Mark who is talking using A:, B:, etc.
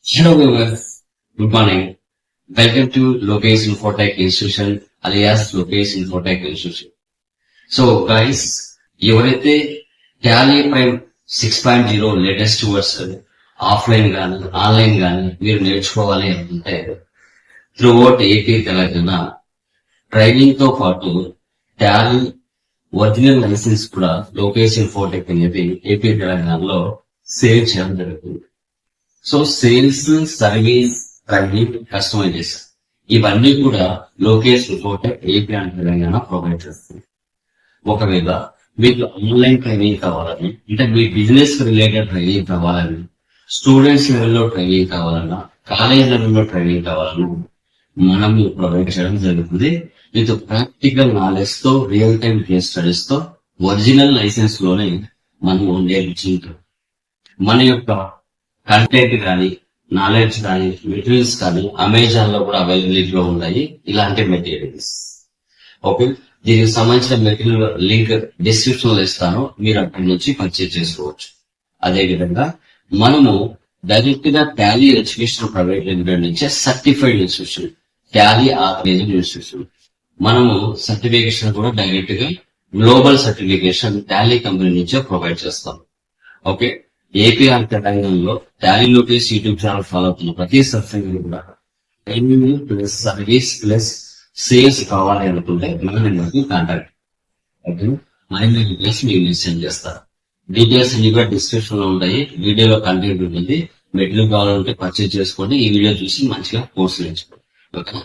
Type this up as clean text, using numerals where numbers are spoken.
A: Hello viewers, good morning. Welcome to Lokesh Infotech Institution alias Lokesh Infotech Institution. So guys, ఎవరైతే Tally prime 6.0 latest version offline గానీ online గానీ మీరు నేర్చుకోవాలి అనుకుంటే throughout AP Telangana training తో పాటు టాలీ ఒరిజినల్ లైసెన్స్ కూడా లోకేష్ ఇన్ఫోటెక్ అనేది ఏపీ తెలంగాణలో సేల్ చేయడం జరుగుతుంది. So sales, service, training, customization ఇవన్నీ కూడా Lokesh Infotech AP and Telangana provide చేస్తుంది. ఒకవేళ మీకు ఆన్లైన్ ట్రైనింగ్ కావాలని, అంటే మీ బిజినెస్ రిలేటెడ్ ట్రైనింగ్ కావాలని, స్టూడెంట్స్ లెవెల్లో ట్రైనింగ్ కావాలన్నా, కాలేజ్ లెవెల్లో ట్రైనింగ్ కావాలన్నా మనము ప్రొవైడ్ చేయడం జరుగుతుంది. విత్ ప్రాక్టికల్ నాలెడ్జ్ తో, రియల్ టైమ్ కేస్ స్టడీస్ తో, ఒరిజినల్ లైసెన్స్ లోనే మనము నేర్చుకుంటాం. మన యొక్క కంటెంట్ కానీ, నాలెడ్జ్ కానీ, మెటీరియల్స్ కానీ అమెజాన్ లో కూడా అవైలబిలిటీలో ఉన్నాయి ఇలాంటి మెటీరియల్స్. ఓకే, దీనికి సంబంధించిన మెటీరియల్ లింక్ డిస్క్రిప్షన్ లో ఇస్తాను, మీరు అక్కడి నుంచి పర్చేజ్ చేసుకోవచ్చు. అదే విధంగా మనము డైరెక్ట్ గా టాలీ ఎడ్యుకేషన్ ప్రైవేట్ లిమిటెడ్ నుంచే certified institution, Tally authorized institution. మనము సర్టిఫికేషన్ కూడా డైరెక్ట్ గా గ్లోబల్ సర్టిఫికేషన్ టాలీ కంపెనీ నుంచే ప్రొవైడ్ చేస్తాం. ఓకే, ఏపీఆర్ తెలంగాణలో Tally Lokesh YouTube channel follow అవుతున్న ప్రతి సబ్స్క్రైబర్ కూడా training plus service plus sales కావాలి అనుకుంటే మనకి కాంటాక్ట్. ఓకే, మరిన్ని డీటెయిల్స్ మీకు సెండ్ చేస్తారు. డీటెయిల్స్ అన్ని కూడా డిస్క్రిప్షన్ లో ఉంటాయి. వీడియోలో కంటెంట్ ఉంటుంది, మెటీరియల్ కావాలంటే పర్చేజ్ చేసుకోండి. ఈ వీడియో చూసి మంచిగా కోర్సు నేర్చుకోండి. ఓకే.